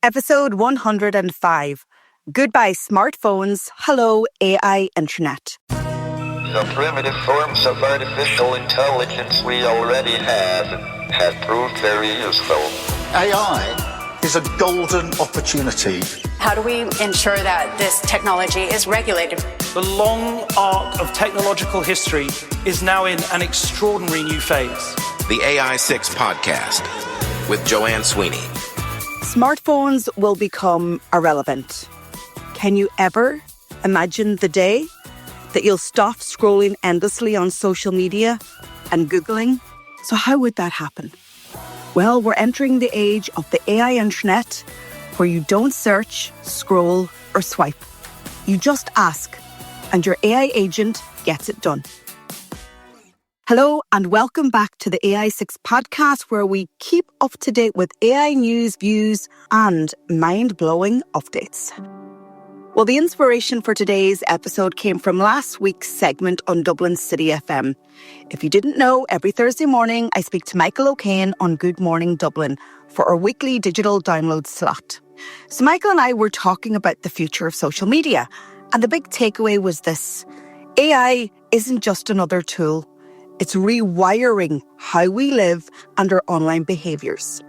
Episode 105. Goodbye smartphones, hello AI internet. The primitive forms of artificial intelligence we already have proved very useful. AI is a golden opportunity. How do we ensure that this technology is regulated? The long arc of technological history is now in an extraordinary new phase. The AI6 podcast with Joanne Sweeney. Smartphones will become irrelevant. Can you ever imagine the day that you'll stop scrolling endlessly on social media and Googling? So how would that happen? Well, we're entering the age of the AI internet where you don't search, scroll, or swipe. You just ask, and your AI agent gets it done. Hello, and welcome back to the AI6 podcast, where we keep up to date with AI news, views, and mind-blowing updates. Well, the inspiration for today's episode came from last week's segment on Dublin City FM. If you didn't know, every Thursday morning, I speak to Michael O'Kane on Good Morning Dublin for our weekly digital download slot. So Michael and I were talking about the future of social media, and the big takeaway was this: AI isn't just another tool. It's rewiring how we live and our online behaviours.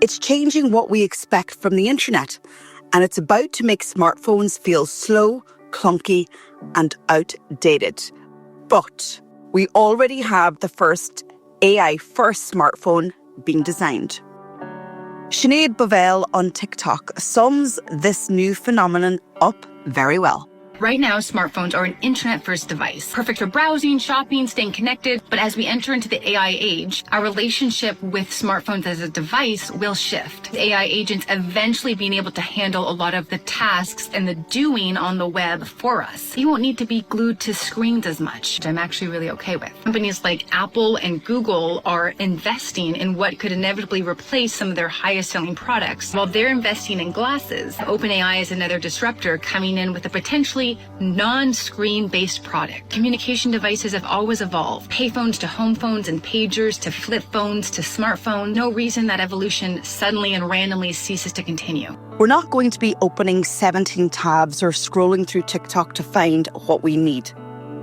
It's changing what we expect from the internet, and it's about to make smartphones feel slow, clunky, and outdated. But we already have the first AI-first smartphone being designed. Sinead Bovell on TikTok sums this new phenomenon up very well. Right now, smartphones are an internet-first device, perfect for browsing, shopping, staying connected. But as we enter into the AI age, our relationship with smartphones as a device will shift. AI agents eventually being able to handle a lot of the tasks and the doing on the web for us. You won't need to be glued to screens as much, which I'm actually really okay with. Companies like Apple and Google are investing in what could inevitably replace some of their highest selling products. While they're investing in glasses, OpenAI is another disruptor coming in with a potentially non-screen-based product. Communication devices have always evolved. Payphones to home phones and pagers to flip phones to smartphone. No reason that evolution suddenly and randomly ceases to continue. We're not going to be opening 17 tabs or scrolling through TikTok to find what we need.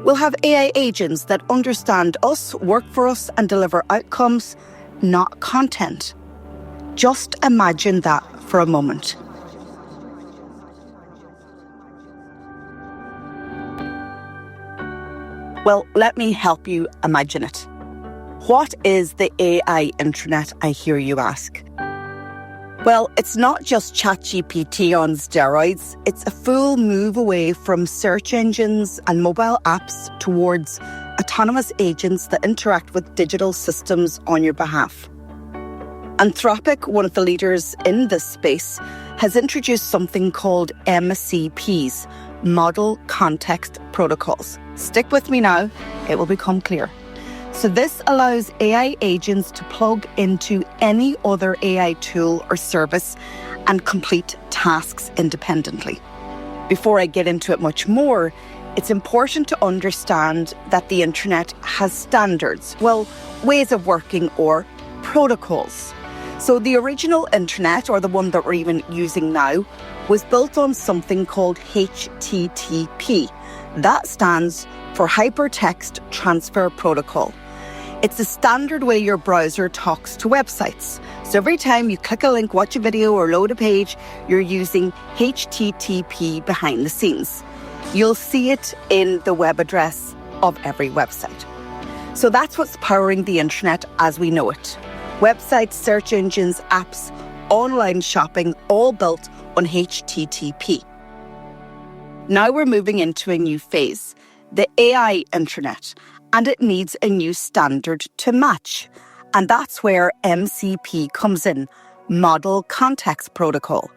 We'll have AI agents that understand us, work for us, and deliver outcomes, not content. Just imagine that for a moment. Well, let me help you imagine it. What is the AI internet, I hear you ask? Well, it's not just ChatGPT on steroids. It's a full move away from search engines and mobile apps towards autonomous agents that interact with digital systems on your behalf. Anthropic, one of the leaders in this space, has introduced something called MCPs, Model Context Protocols. Stick with me now, it will become clear. So this allows AI agents to plug into any other AI tool or service and complete tasks independently. Before I get into it much more, it's important to understand that the internet has standards, ways of working or protocols. So the original internet, or the one that we're even using now, was built on something called HTTP. That stands for Hypertext Transfer Protocol. It's the standard way your browser talks to websites. So every time you click a link, watch a video, or load a page, you're using HTTP behind the scenes. You'll see it in the web address of every website. So that's what's powering the internet as we know it. Websites, search engines, apps, online shopping, all built on HTTP. Now we're moving into a new phase, the AI internet, and it needs a new standard to match. And that's where MCP comes in, Model Context Protocol.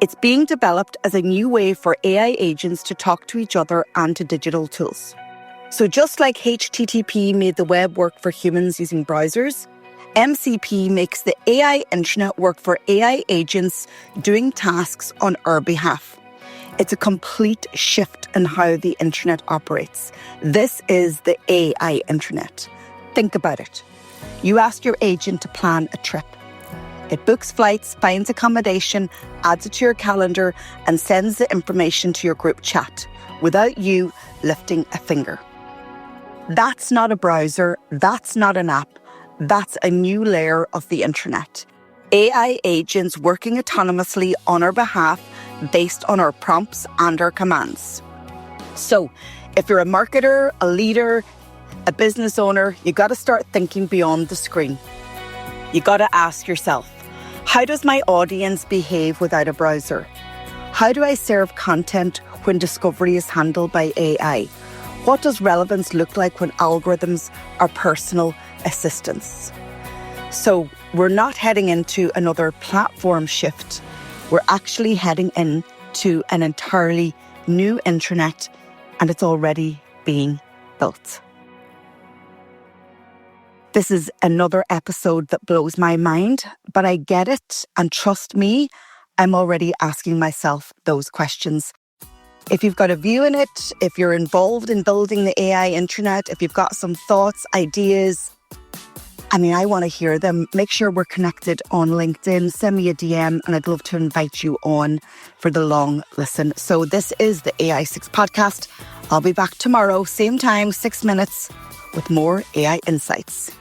It's being developed as a new way for AI agents to talk to each other and to digital tools. So just like HTTP made the web work for humans using browsers, MCP makes the AI internet work for AI agents doing tasks on our behalf. It's a complete shift in how the internet operates. This is the AI internet. Think about it. You ask your agent to plan a trip. It books flights, finds accommodation, adds it to your calendar, and sends the information to your group chat without you lifting a finger. That's not a browser. That's not an app. That's a new layer of the internet. AI agents working autonomously on our behalf based on our prompts and our commands. So, if you're a marketer, a leader, a business owner, you got to start thinking beyond the screen. You got to ask yourself, how does my audience behave without a browser? How do I serve content when discovery is handled by AI? What does relevance look like when algorithms are personal assistants? So we're not heading into another platform shift. We're actually heading into an entirely new intranet, and it's already being built. This is another episode that blows my mind, but I get it, and trust me, I'm already asking myself those questions. If you've got a view in it, if you're involved in building the AI intranet, if you've got some thoughts, ideas, I want to hear them. Make sure we're connected on LinkedIn. Send me a DM, and I'd love to invite you on for the long listen. So this is the AI6 podcast. I'll be back tomorrow, same time, 6 minutes, with more AI insights.